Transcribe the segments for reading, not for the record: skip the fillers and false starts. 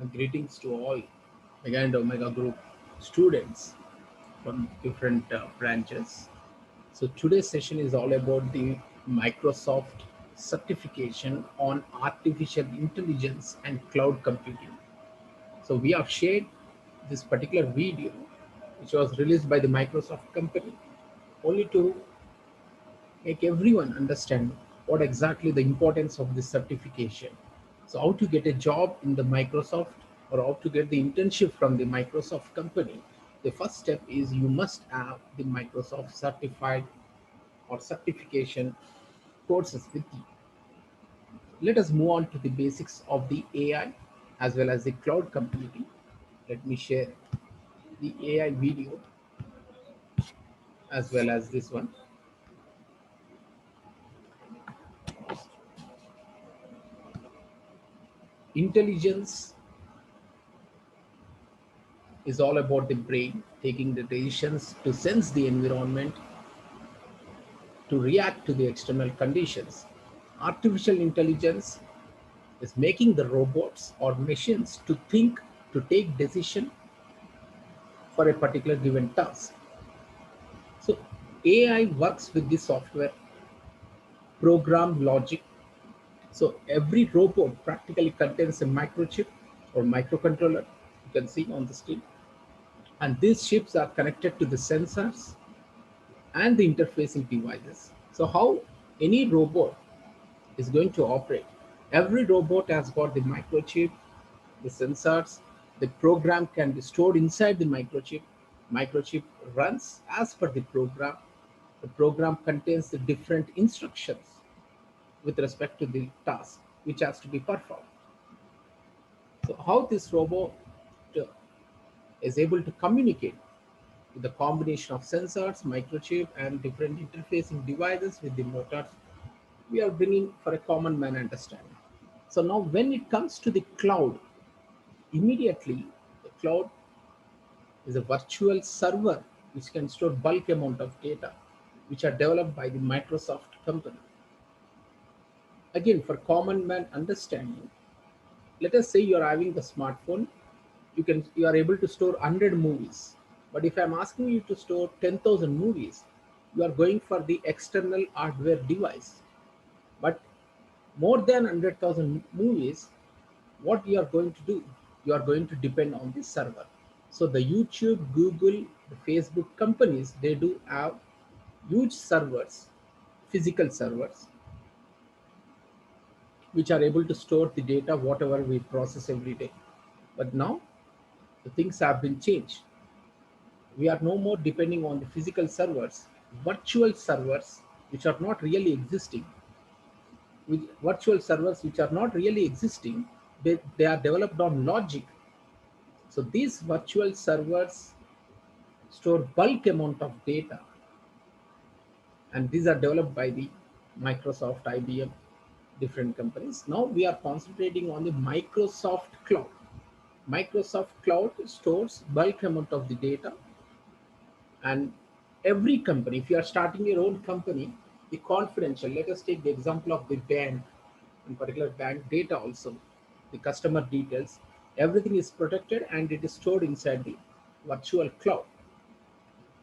Greetings to all Mega and Omega Group students from different branches. So today's session is all about the Microsoft certification on artificial intelligence and cloud computing. So we have shared this particular video, which was released by the Microsoft company, only to make everyone understand what exactly the importance of this certification. So how to get a job in the Microsoft or how to get the internship from the Microsoft company. The first step is you must have the Microsoft certified or certification courses with you. Let us move on to the basics of the AI as well as the cloud computing. Let me share the AI video as well as this one. Intelligence is all about the brain taking the decisions to sense the environment, to react to the external conditions. Artificial intelligence is making the robots or machines to think, to take decision for a particular given task. So AI works with the software program logic. So every robot practically contains a microchip or microcontroller, you can see on the screen, and these chips are connected to the sensors and the interfacing devices. So how any robot is going to operate? Every robot has got the microchip, the sensors, the program can be stored inside the microchip. Microchip runs as per the program. The program contains the different instructions with respect to the task which has to be performed. So how this robot uh, is able to communicate with the combination of sensors, microchip, and different interfacing devices with the motors, we are bringing for a common man understanding. So now when it comes to the cloud, immediately the cloud is a virtual server which can store bulk amount of data which are developed by the Microsoft company. Again, for common man understanding, let us say you are having the smartphone, you are able to store 100 movies. But if I'm asking you to store 10,000 movies, you are going for the external hardware device. But more than 100,000 movies, what you are going to do? You are going to depend on the server. So the YouTube, Google, the Facebook companies, they do have huge servers, physical servers, which are able to store the data, whatever we process every day. But now the things have been changed. We are no more depending on the physical servers, virtual servers, which are not really existing. With virtual servers which are not really existing, they are developed on logic. So these virtual servers store bulk amount of data, and these are developed by the Microsoft, IBM, different companies. Now we are concentrating on the Microsoft Cloud. Microsoft Cloud stores bulk amount of the data, and every company, if you are starting your own company, the confidential, let us take the example of the bank, in particular bank data also, the customer details, everything is protected and it is stored inside the virtual cloud,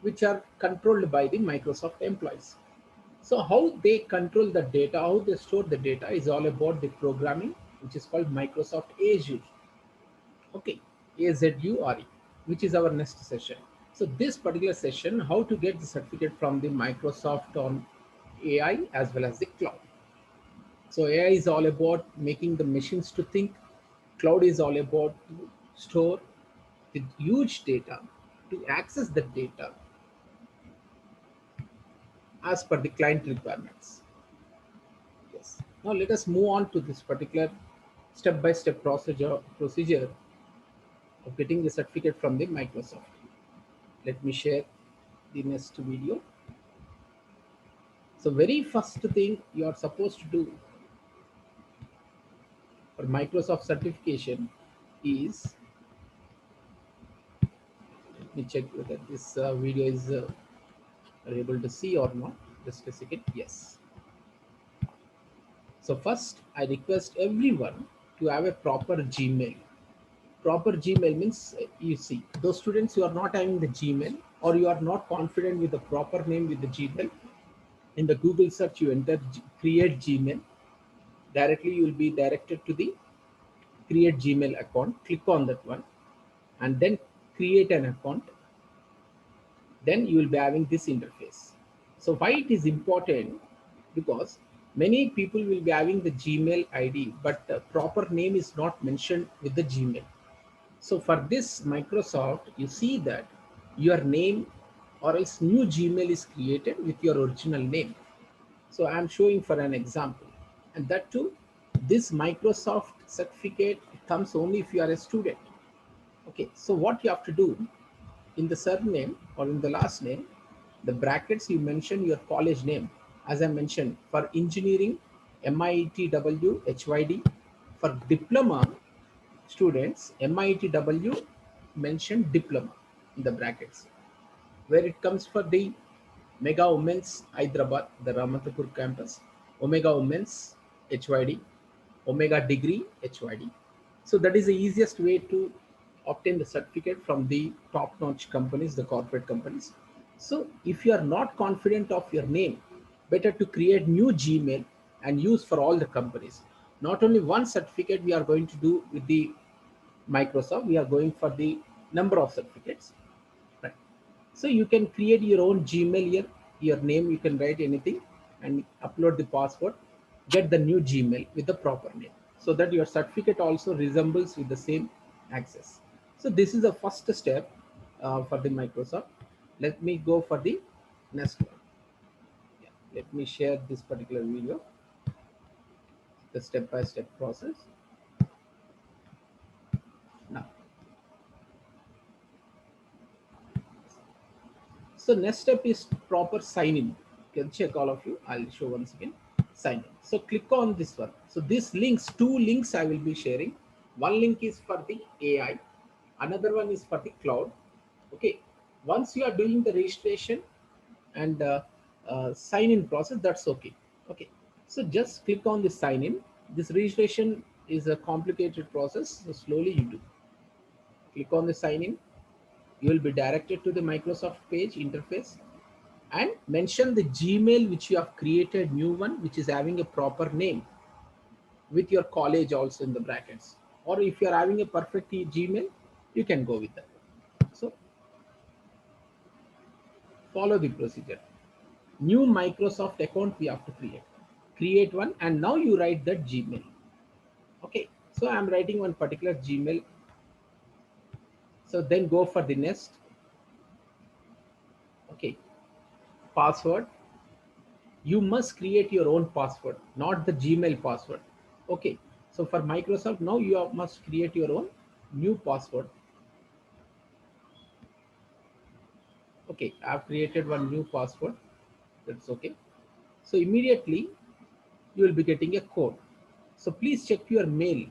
which are controlled by the Microsoft employees. So how they control the data, how they store the data is all about the programming, which is called Microsoft Azure. Okay, AZURE, which is our next session. So this particular session, how to get the certificate from the Microsoft on AI as well as the cloud. So AI is all about making the machines to think. Cloud is all about to store the huge data, to access the data as per the client requirements. Yes. Now let us move on to this particular step-by-step procedure of getting the certificate from the Microsoft. Let me share the next video. So very first thing you are supposed to do for Microsoft certification is, let me check whether this video is are able to see or not. Just a second. Yes. So first I request everyone to have a proper Gmail. Proper Gmail means, you see, those students who are not having the Gmail, or you are not confident with the proper name with the Gmail, in the Google search you enter create Gmail. Directly you will be directed to the create Gmail account. Click on that one and then create an account. Then you will be having this interface. So why it is important? Because many people will be having the Gmail ID, but the proper name is not mentioned with the Gmail. So for this Microsoft, you see that your name or else new Gmail is created with your original name. So I'm showing for an example, and that too, this Microsoft certificate comes only if you are a student. Okay, so what you have to do, in the surname or in the last name, the brackets you mention your college name. As I mentioned, for engineering, MITW HYD. For diploma students, MITW, mention diploma in the brackets. Where it comes for the Mega Women's Hyderabad, the Ramatapur campus, Omega Women's HYD, Omega Degree HYD. So that is the easiest way to obtain the certificate from the top-notch companies, the corporate companies. So if you are not confident of your name, better to create new Gmail and use for all the companies. Not only one certificate we are going to do with the Microsoft, we are going for the number of certificates. Right. So you can create your own Gmail here, your name, you can write anything and upload the password, get the new Gmail with the proper name, so that your certificate also resembles with the same access. So this is the first step for the Microsoft. Let me go for the next one. Yeah, let me share this particular video, the step-by-step process. Now, so next step is proper sign in. You can check all of you. I'll show once again. Sign in. So click on this one. So this links, two links I will be sharing. One link is for the AI. Another one is for the cloud. Okay. Once you are doing the registration and sign in process, that's okay. Okay. So just click on the sign in. This registration is a complicated process. So slowly you do. Click on the sign in. You will be directed to the Microsoft page interface, and mention the Gmail which you have created, new one which is having a proper name with your college also in the brackets. Or if you are having a perfect Gmail, you can go with that. So follow the procedure. New Microsoft account we have to create. Create one, and now you write that Gmail. Okay, so I'm writing one particular Gmail. So then go for the next. Okay, password. You must create your own password, not the Gmail password. Okay, so for Microsoft, now you must create your own new password. Okay, I've created one new password. That's okay. So immediately you will be getting a code. So please check your mail,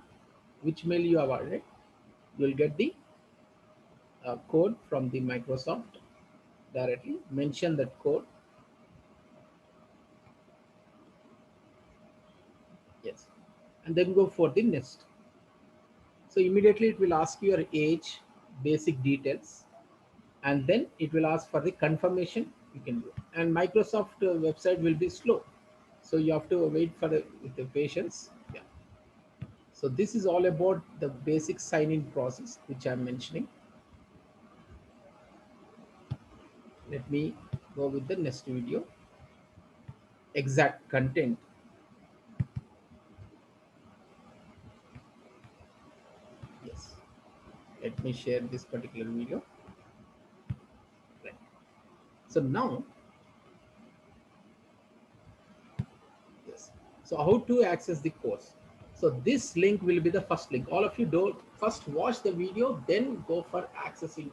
which mail you have added. You will get the code from the Microsoft directly. Mention that code. Yes, and then go for the next. So immediately it will ask you your age, basic details, and then it will ask for the confirmation. You can do, and Microsoft website will be slow, so you have to wait for with the patience. Yeah. So this is all about the basic sign-in process which I'm mentioning. Let me go with the next video. Exact content. Yes. Let me share this particular video. Right. So now, yes. So how to access the course? So this link will be the first link. All of you don't first watch the video, then go for accessing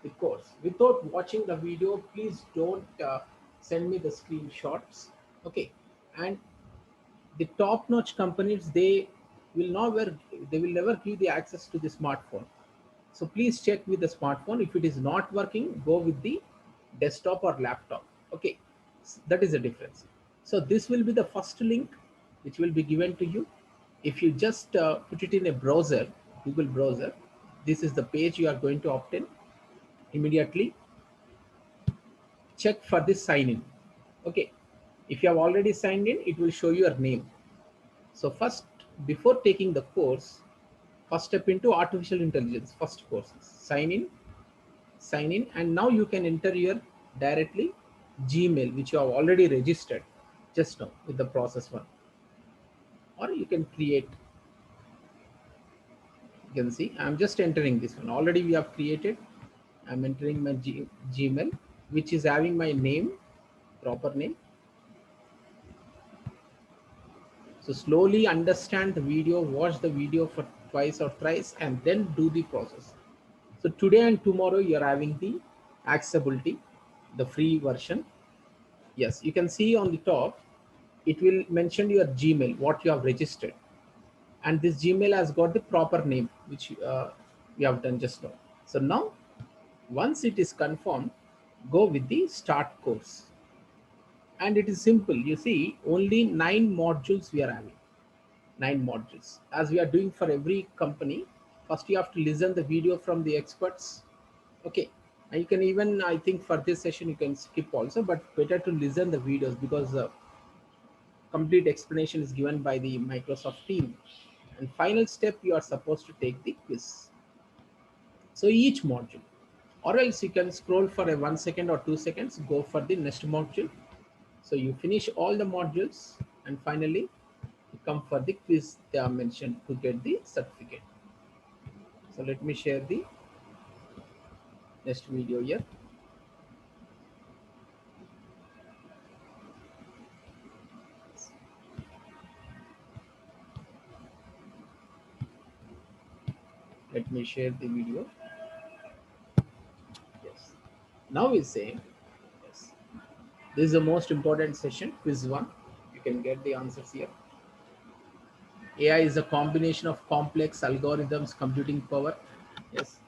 the course. Without watching the video, please don't send me the screenshots. Okay, and the top-notch companies, they will never give the access to the smartphone. So please check with the smartphone. If it is not working, go with the desktop or laptop. Okay, that is the difference. So this will be the first link which will be given to you. If you just put it in a browser, Google browser, This is the page you are going to obtain. Immediately check for this sign in. Okay, if you have already signed in, it will show your name. So first, before taking the course, first step into artificial intelligence, first course, sign in, and now you can enter your directly Gmail, which you have already registered just now with the process one, or you can create. You can see I'm just entering this one. Already we have created. I'm entering my Gmail, which is having my name, proper name. So slowly understand the video, watch the video for twice or thrice, and then do the process. So today and tomorrow you're having the accessibility, the free version. Yes, you can see on the top, it will mention your Gmail, what you have registered. And this Gmail has got the proper name, which we have done just now. So now, once it is confirmed, go with the start course. And it is simple. You see, only 9 modules we are having. 9 modules. As we are doing for every company, first you have to listen the video from the experts. Okay. And you can even, I think for this session, you can skip also, but better to listen the videos because complete explanation is given by the Microsoft team. And final step, you are supposed to take the quiz. So each module, or else you can scroll for a 1 second or 2 seconds, go for the next module. So you finish all the modules and finally you come for the quiz they are mentioned to get the certificate. So let me share the next video here. Let me share the video. Yes. Now we say, yes, this is the most important session, quiz one. You can get the answers here. AI is a combination of complex algorithms, computing power. Yes.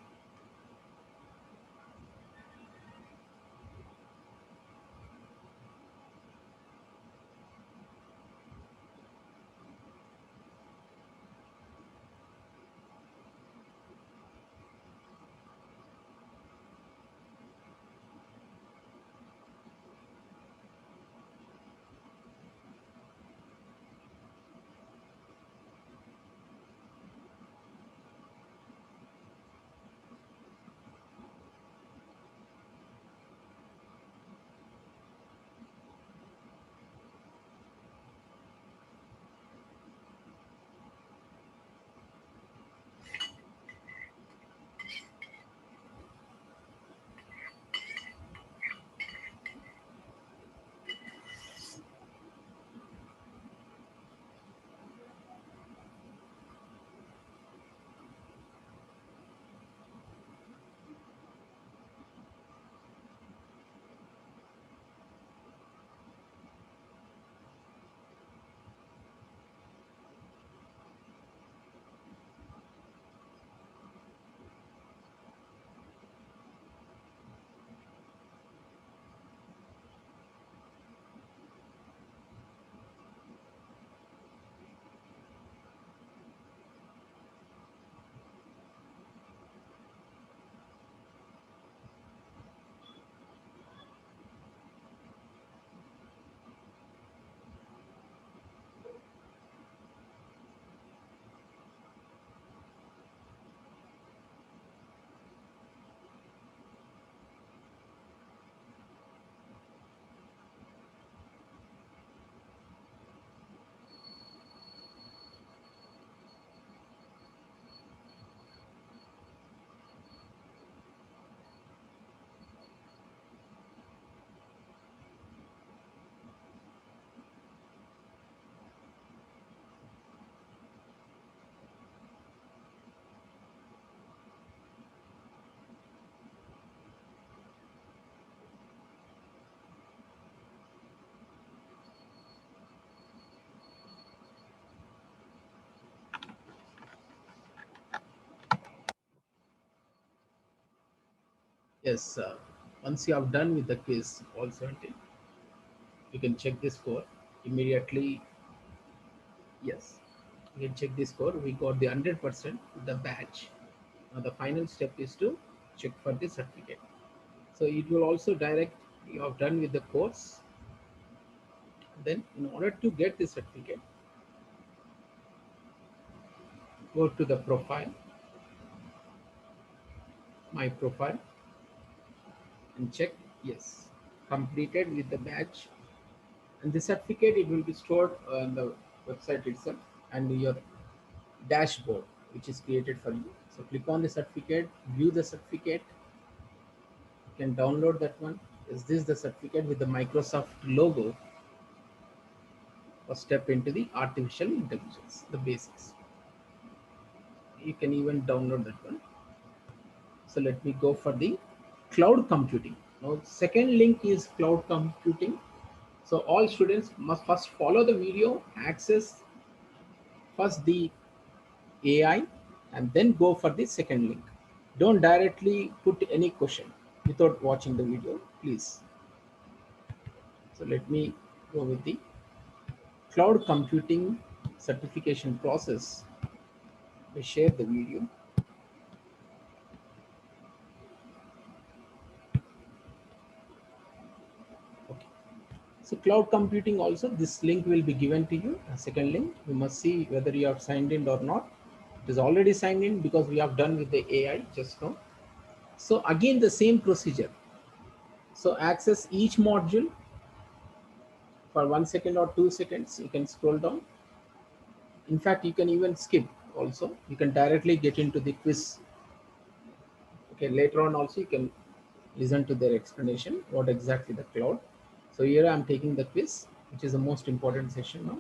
Yes. Once you have done with the quiz, all 17, you can check the score immediately. Yes, you can check the score. We got the 100% the badge. The final step is to check for the certificate. So it will also direct you have done with the course. Then in order to get the certificate, go to the profile, my profile, and check yes, completed with the badge. And the certificate, it will be stored on the website itself and your dashboard which is created for you. So click on the certificate, view the certificate, you can download that one. Is this the certificate with the Microsoft logo, or step into the artificial intelligence, the basics? You can even download that one. So let me go for the cloud computing. Now second link is cloud computing. So all students must first follow the video, access first the AI, and then go for the second link. Don't directly put any question without watching the video, please. So let me go with the cloud computing certification process. I share the video. Okay. So cloud computing also, this link will be given to you, a second link. You must see whether you have signed in or not. It is already signed in because we have done with the AI just now. So again, the same procedure. So access each module for 1 second or 2 seconds. You can scroll down. In fact, you can even skip also. You can directly get into the quiz. Okay, later on also you can listen to their explanation, what exactly the cloud. So here I'm taking the quiz, which is the most important session now.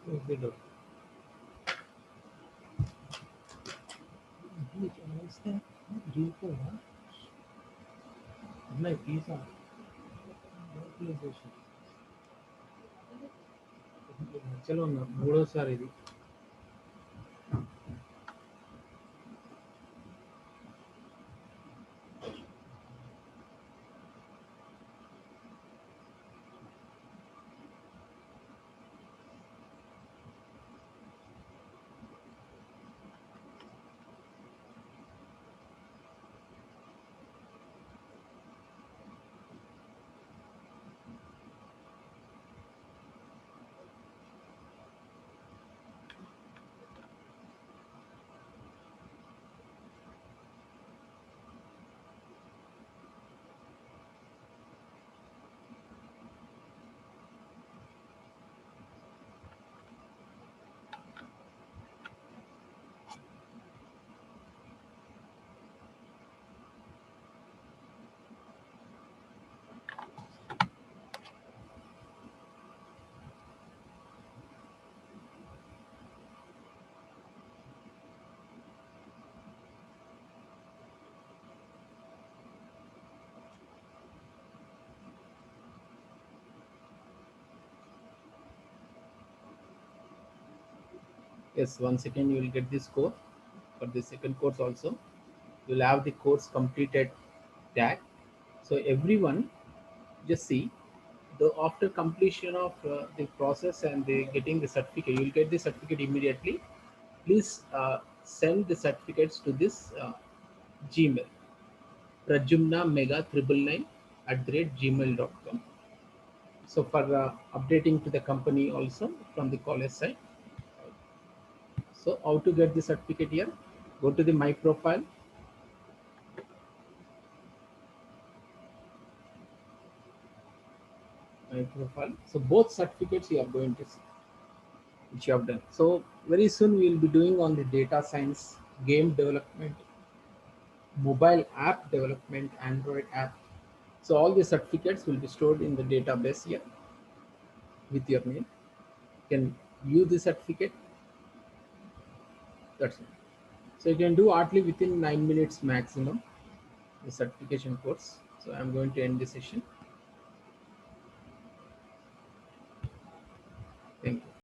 Close the door. అమ్మాయి pizza మధ్యలో ఉన్నా మూడోసారి ఇది. Yes, 1 second you will get this score. For the second course also, you will have the course completed tag. So everyone, just see, the after completion of the process and the getting the certificate, you will get the certificate immediately. Please send the certificates to this Gmail, Prajumna Mega 999 @gmail.com. So for updating to the company also from the college side. So how to get the certificate here? Go to the my profile. My profile. So both certificates you are going to see, which you have done. So very soon we will be doing on the data science, game development, mobile app development, Android app. So all the certificates will be stored in the database here with your name. You can view the certificate. That's it. So you can do hardly within 9 minutes maximum the certification course. So I'm going to end the session.